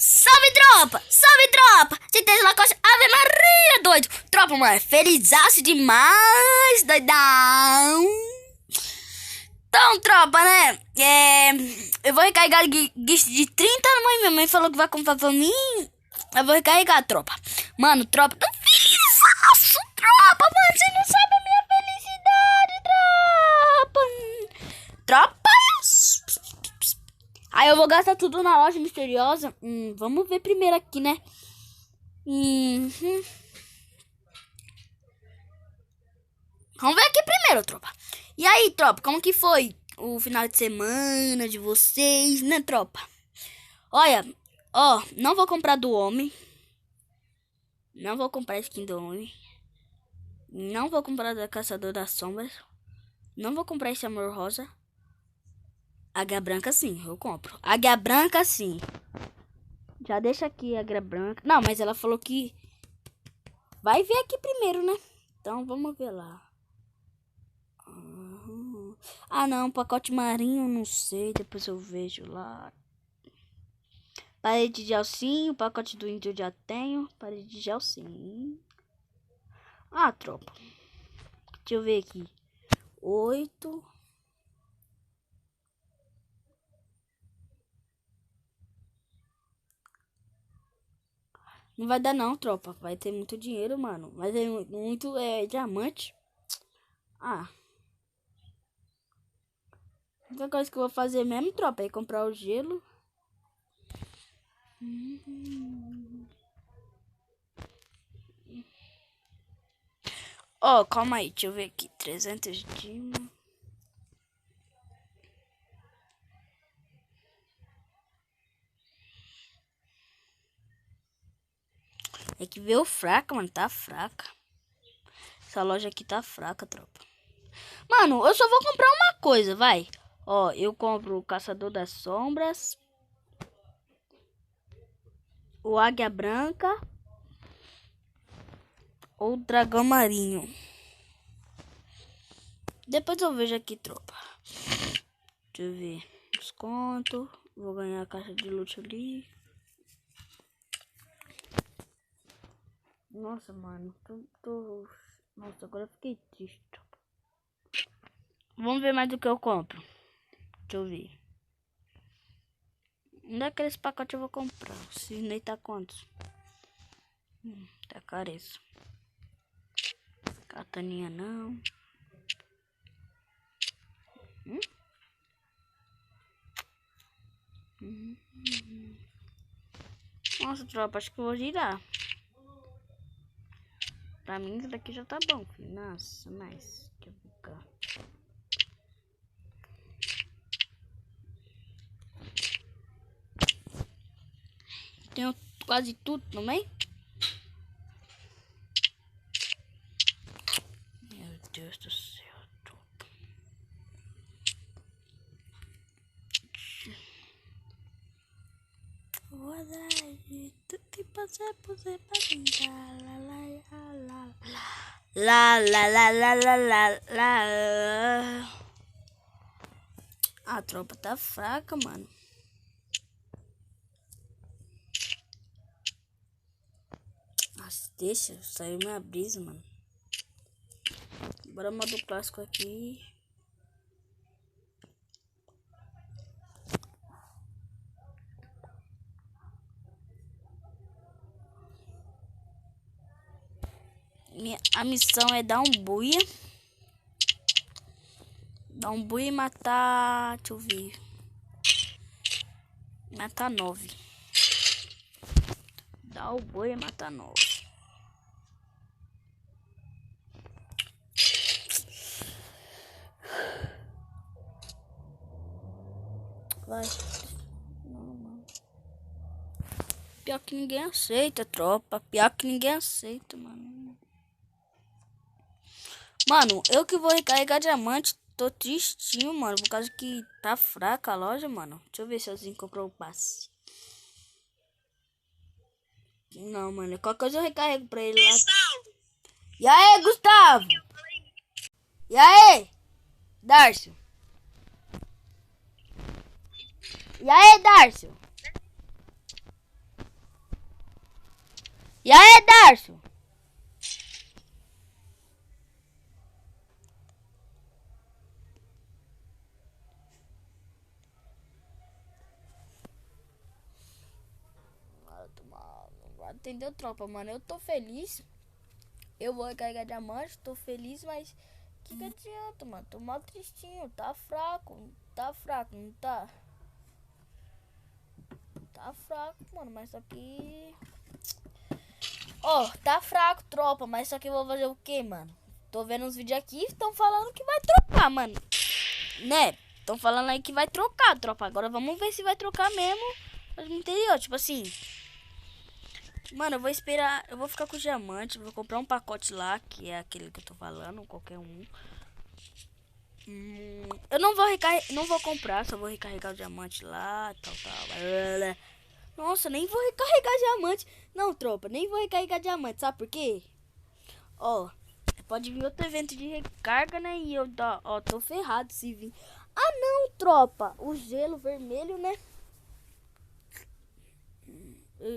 Salve tropa! Salve tropa! Certeza na costa, Ave Maria, doido! Tropa, mano, felizaço demais, doidão! Então, tropa, né? Eu vou recarregar guiche de 30 anos, minha mãe falou que vai comprar pra mim. Eu vou recarregar, tropa. Mano, tropa, tô felizaço, tropa, mano, você não sabe a minha felicidade, tropa! Tropa! Aí eu vou gastar tudo na loja misteriosa. Vamos ver primeiro aqui, né? Vamos ver aqui primeiro, tropa. E aí, tropa, como que foi o final de semana de vocês, né, tropa? Olha, ó, não vou comprar do homem. Não vou comprar skin do homem. Não vou comprar da Caçador das Sombras. Não vou comprar esse Amor Rosa. Águia branca sim, eu compro. Águia branca sim. Já deixa aqui a águia branca. Não, mas ela falou que vai ver aqui primeiro, né? Então vamos ver lá. Ah não, pacote marinho, não sei. Depois eu vejo lá. Parede de gel sim, o pacote do índio eu já tenho. Parede de gel sim. Ah, tropa. Deixa eu ver aqui. 8. Não vai dar não, tropa. Vai ter muito dinheiro, mano. Vai ter muito diamante. Ah. A única coisa que eu vou fazer mesmo, tropa, é comprar o gelo. Ó, calma aí. Deixa eu ver aqui. 300 de... É que veio fraca, mano. Tá fraca. Essa loja aqui tá fraca, tropa. Mano, eu só vou comprar uma coisa, vai. Ó, eu compro o Caçador das Sombras. O Águia Branca. Ou o Dragão Marinho. Depois eu vejo aqui, tropa. Deixa eu ver. Desconto. Vou ganhar a caixa de loot ali. Nossa, mano. Nossa, agora eu fiquei triste, tropa. Vamos ver mais do que eu compro. Deixa eu ver. Um daqueles pacotes eu vou comprar. O Cisnei tá quantos? Tá careço. Cataninha não. Nossa, tropa, acho que eu vou girar. Pra mim isso daqui já tá bom, filho. Nossa, mas... Deixa eu ficar. Tenho quase tudo também. Meu Deus do céu, tropa. Vou dar de tudo que você puser pra brincar. Lá, lá, lá, lá, lá, lá, lá. A tropa tá fraca, mano. Nossa, deixa, saiu minha brisa, mano. Bora modo clássico aqui. A missão é dar um buia. Dar um buia e matar... Deixa eu ver. Matar 9. Dar o buia e matar 9. Vai. Não. Pior que ninguém aceita, tropa. Pior que ninguém aceita, mano. Mano, eu que vou recarregar diamante. Tô tristinho, mano. Por causa que tá fraca a loja, mano. Deixa eu ver se eu comprou o passe. Não, mano. Qualquer coisa eu recarrego pra ele lá. E aí, Gustavo? E aí, Darcio? E aí, Darcio? E aí, Darcio? Entendeu, tropa, mano? Eu tô feliz. Eu vou recarregar diamante, tô feliz, mas que adianta, mano? Tô mal tristinho, tá fraco. Tá fraco, não tá? Tá fraco, mano, mas só que... Ó, tá fraco, tropa, mas só que eu vou fazer o quê, mano? Tô vendo uns vídeos aqui, estão falando que vai trocar, mano. Né? Estão falando aí que vai trocar, tropa. Agora vamos ver se vai trocar mesmo. Entendeu? Tipo assim... Mano, eu vou esperar, eu vou ficar com o diamante, vou comprar um pacote lá, que é aquele que eu tô falando, qualquer um. Eu não vou recarregar, não vou comprar, só vou recarregar o diamante lá, tal. Nossa, nem vou recarregar diamante. Não, tropa, nem vou recarregar diamante, sabe por quê? Ó, pode vir outro evento de recarga, né? E eu, ó, tô ferrado se vir. Ah, não, tropa, o gelo vermelho, né?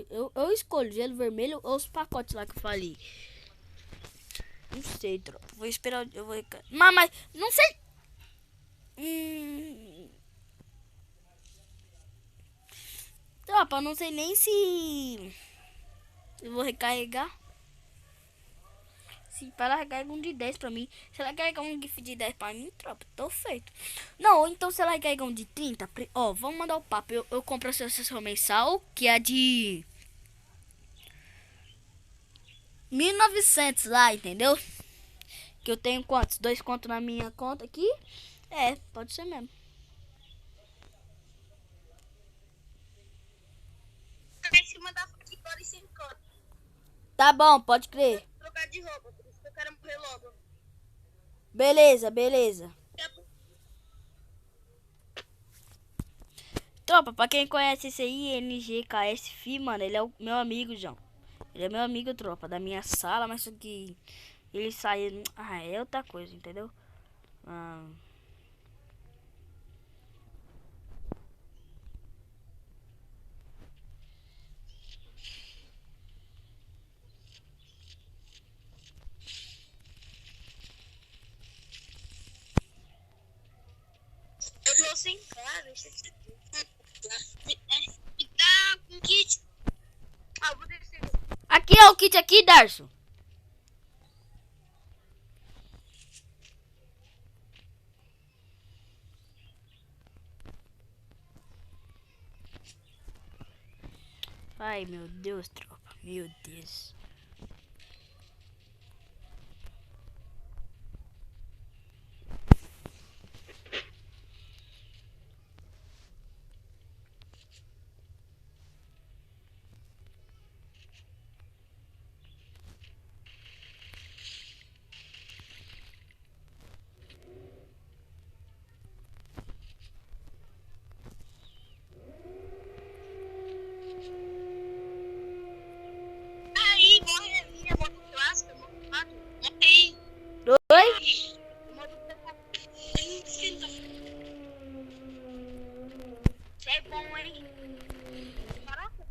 Eu escolho gelo vermelho ou os pacotes lá que eu falei. Não sei, tropa. Vou esperar. Eu vou. Mas não sei. Tropa, não sei nem se eu vou recarregar. Se ela recarrega um de 10 pra mim. Se ela recarregar um GIF de 10 pra mim, tropa, tô feito. Não, ou então se ela recarregar um de 30, ó, vamos mandar o papo. Eu compro a associação mensal, que é de 1.900 lá, entendeu? Que eu tenho quantos? 2 contos na minha conta aqui. É, pode ser mesmo. Em cima da agora e 5 conto. Tá bom, pode crer. Trocar de roupa, por isso que eu quero morrer logo. Beleza, beleza. Tropa, pra quem conhece esse aí, NGKS Fi, mano, ele é o meu amigo, João. Ele é meu amigo, tropa, da minha sala, mas só que ele saiu... Ah, é outra coisa, entendeu? Ah... Eu tô sem cara. Me dá um kit. Ah, vou descer. Aqui é o kit aqui, Darcio. Ai, meu Deus, tropa. Meu Deus. Aí, morre ali, a moto clássica, moto quadro. Morre aí. Oi? Moto é bom, hein? Caraca.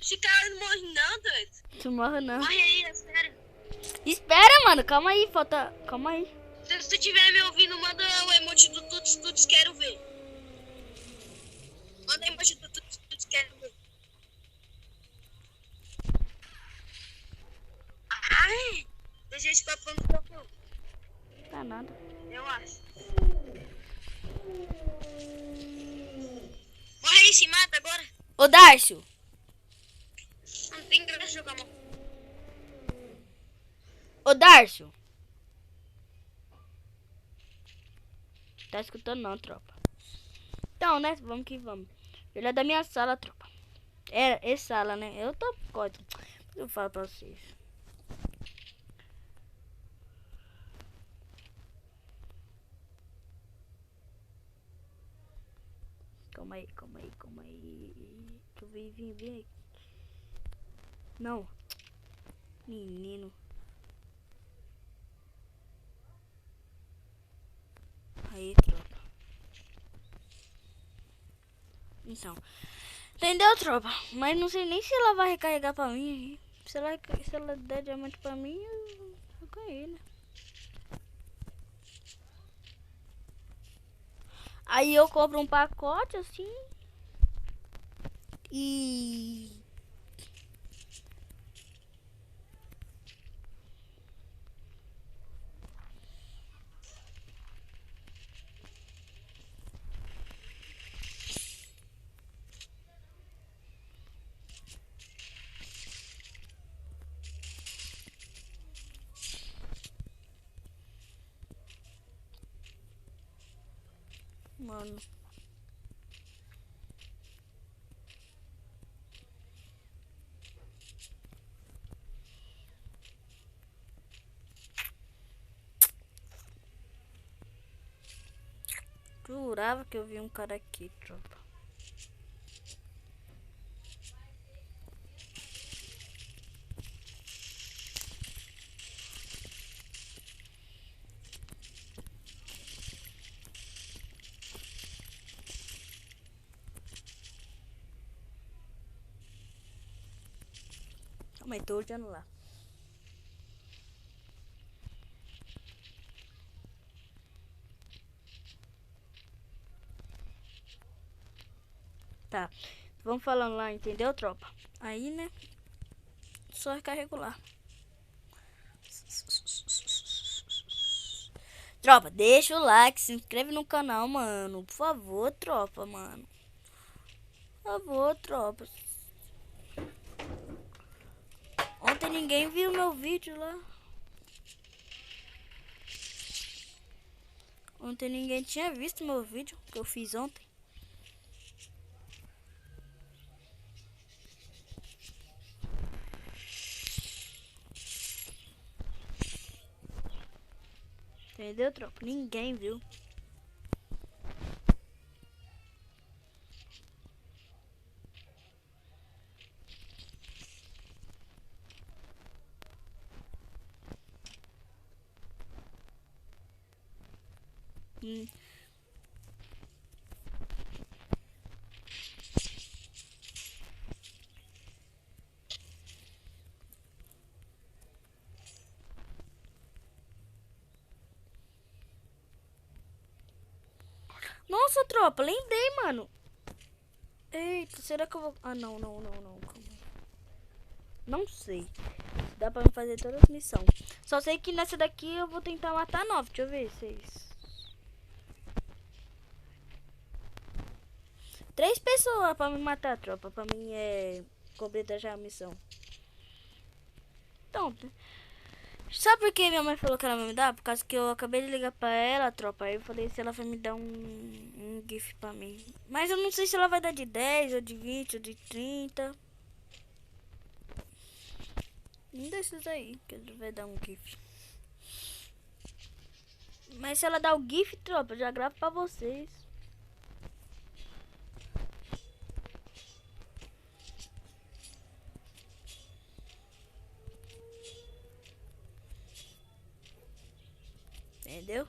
Esse cara não morre não, doido. Não morre não. Morre aí, é sério. Espera, mano. Calma aí, falta... Calma aí. Se tu estiver me ouvindo, manda o emoji do Tuts Tuts, quero ver. Manda o emoji do Tuts Tuts, quero ver. Ai, tem gente papando no teu. Tá nada. Eu acho. Morre aí, se mata agora. Ô, Darcio. Não tem graça jogar mal. Ô, Darcio. Tá escutando não, tropa. Então, né? Vamos que vamos. Ele é da minha sala, tropa. É sala, né? Eu tô código. Eu falo pra vocês. Calma aí, calma aí, calma aí. Que eu vim aqui. Não. Menino. Aí, tropa. Então. Entendeu, tropa? Mas não sei nem se ela vai recarregar pra mim. Se ela der diamante pra mim, eu ganhei, né? Aí eu compro um pacote assim. E... Mano... Jurava que eu vi um cara aqui, tropa. Calma aí, tô olhando lá. Tá, vamos falando lá, entendeu, tropa? Aí, né? Só recarrego lá. Tropa, deixa o like, se inscreve no canal, mano. Por favor, tropa, mano. Por favor, tropa. Ontem ninguém viu meu vídeo lá. Ontem ninguém tinha visto meu vídeo que eu fiz ontem. Entendeu, tropa? Ninguém viu. Nossa, tropa, lembrei, mano. Eita, será que eu vou... Ah, não. Calma. Não sei. Dá pra me fazer todas as missões. Só sei que nessa daqui eu vou tentar matar 9. Deixa eu ver, 6. 3 pessoas pra me matar, tropa. Pra mim completar já a missão. Então, sabe por que minha mãe falou que ela vai me dar? Por causa que eu acabei de ligar pra ela, tropa. Aí eu falei se ela vai me dar um GIF pra mim. Mas eu não sei se ela vai dar de 10, ou de 20, ou de 30. Um desses aí, que ele vai dar um GIF. Mas se ela dar o GIF, tropa, eu já gravo pra vocês. Entendeu?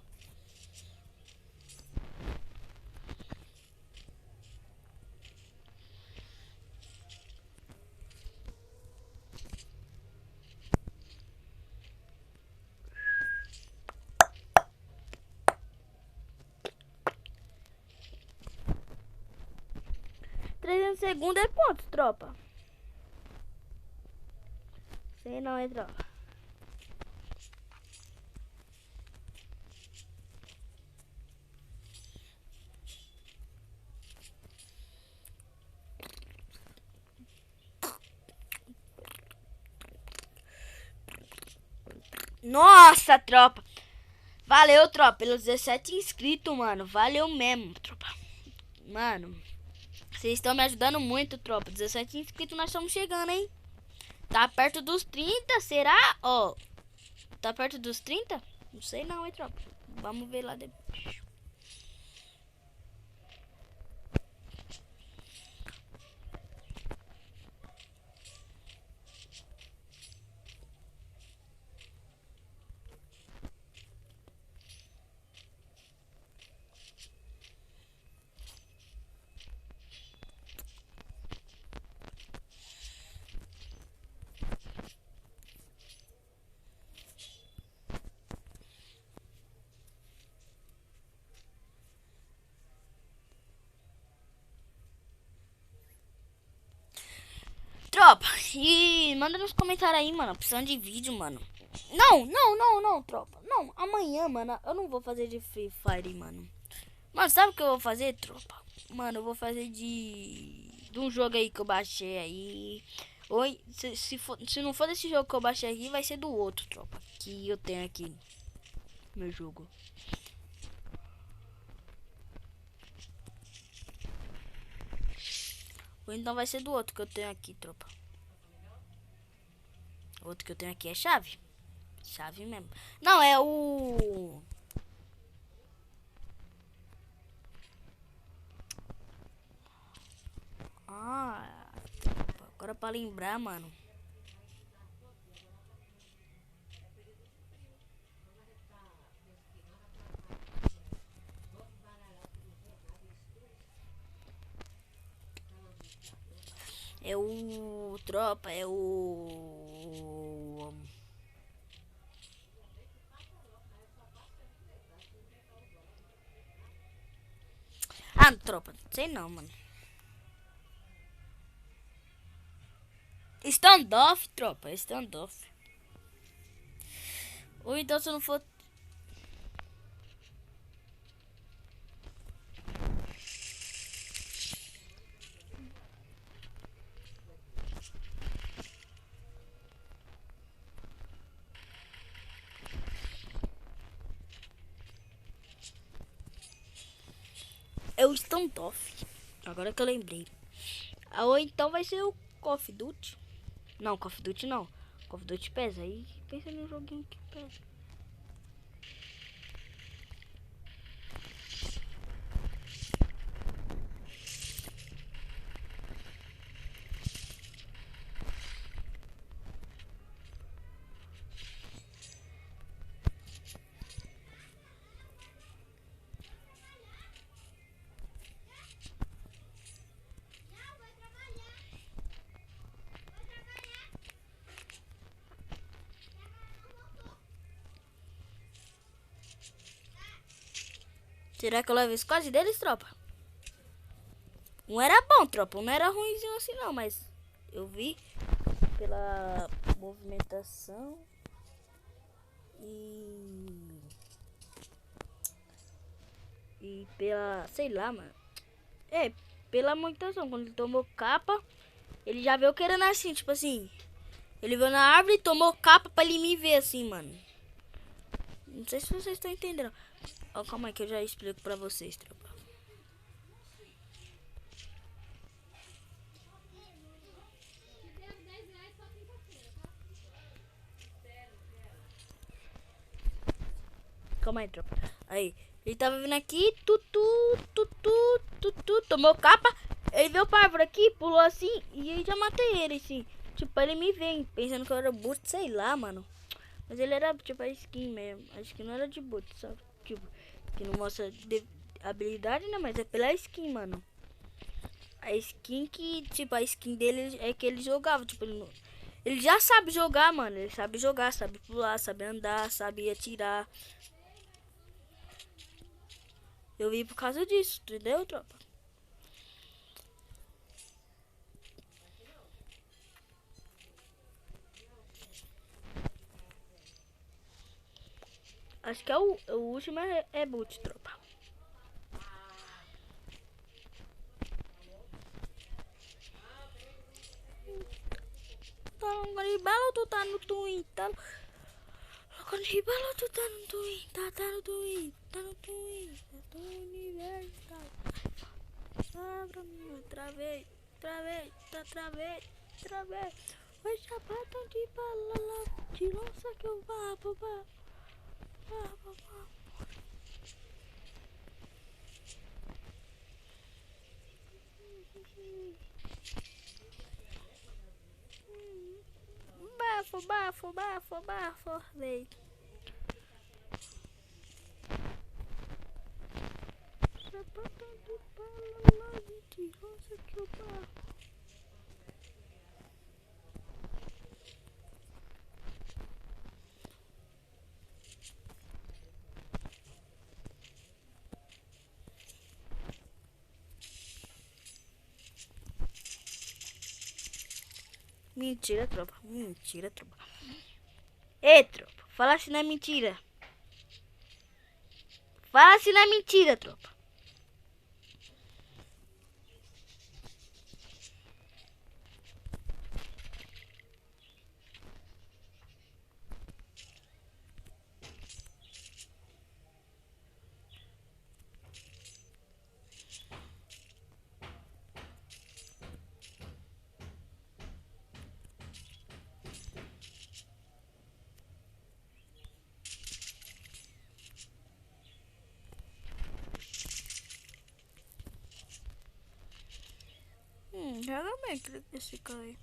Segundos é quanto, tropa? Sei não, tropa. Nossa, tropa. Valeu, tropa, pelos 17 inscritos, mano. Valeu mesmo, tropa. Mano, vocês estão me ajudando muito, tropa. 17 inscritos nós estamos chegando, hein? Tá perto dos 30, será? Ó, tá perto dos 30? Não sei não, hein, tropa. Vamos ver lá depois. tropa. E manda nos comentários aí, mano. Precisando de vídeo, mano. Não, tropa. Não, amanhã, mano, eu não vou fazer de Free Fire, mano. Mano, sabe o que eu vou fazer, tropa? Mano, eu vou fazer de um jogo aí que eu baixei aí. Ou se não for desse jogo que eu baixei aqui, vai ser do outro, tropa. Que eu tenho aqui no meu jogo. Ou então vai ser do outro que eu tenho aqui, tropa. O outro que eu tenho aqui é chave. Chave mesmo. Não, é o... Ah, agora pra lembrar, mano. É o... Tropa, é o... Ah, tropa, sei não, mano. Standoff, tropa, é standoff. Ou então se não for... É o standoff. Agora que eu lembrei. Ou então vai ser o Call of Duty. Não, Call of Duty não. Call of Duty pesa. Aí pensa num joguinho que pesa. Será que eu levo isso quase deles, tropa? Um era bom, tropa. Um não era ruimzinho assim não, mas eu vi pela movimentação e pela, sei lá, mano. É, pela movimentação. Quando ele tomou capa, ele já veio querendo assim, tipo assim. Ele veio na árvore e tomou capa pra ele me ver assim, mano. Não sei se vocês estão entendendo. Ó, calma aí que eu já explico pra vocês, tropa. Calma aí, tropa. Aí, ele tava vindo aqui, tomou capa. Ele veio pra árvore aqui, pulou assim, e aí já matei ele, assim. Tipo, ele me vem, pensando que eu era boost, sei lá, mano. Mas ele era, tipo, a skin mesmo. A skin não era de boot, sabe? Tipo, que não mostra habilidade, né? Mas é pela skin, mano. A skin que, tipo, a skin dele é que ele jogava, tipo, ele já sabe jogar, mano. Ele sabe jogar, sabe pular, sabe andar, sabe atirar. Eu vi por causa disso, entendeu, tropa? Acho que é o último é boot, tropa. Tá de bala, tu tá no twin, tá? Quando de bala, tu tá no twin, tá no twin, tá no twin, tá no universo. Abra minha, travei. Vai chapatão de bala lá, de lança que eu vá. Bafo, vem. Chapatão de bala lá, de lança que eu vá. Mentira, tropa. Mentira, tropa. Ei, tropa. Fala se não é mentira. Fala se não é mentira, tropa. Joga bem aquele desse cara aí.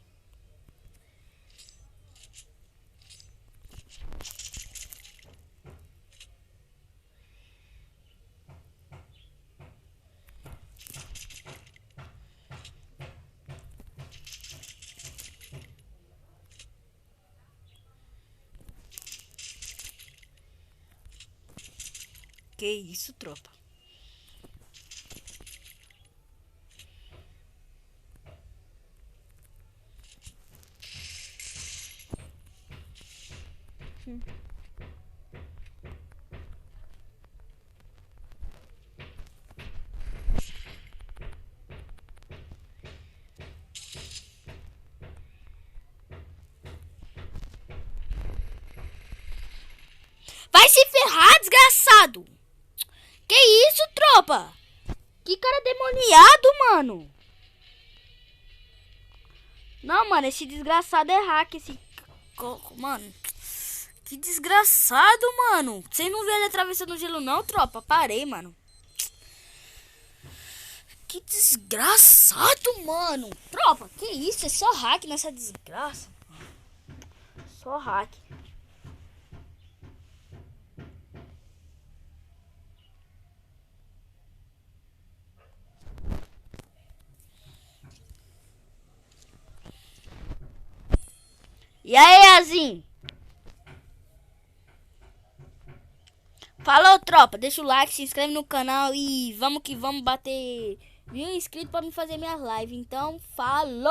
Que isso, tropa? Vai se ferrar, desgraçado! Que isso, tropa? Que cara demoniado, mano! Não, mano, esse desgraçado é hack, esse... Mano, que desgraçado, mano. Vocês não viram ele atravessando o gelo não, tropa? Parei, mano. Que desgraçado, mano. Tropa, que isso? É só hack nessa desgraça. Só hack. E aí, Azinho? Falou, tropa. Deixa o like, se inscreve no canal e vamos que vamos bater 1000 inscritos pra me fazer minhas lives. Então, falou!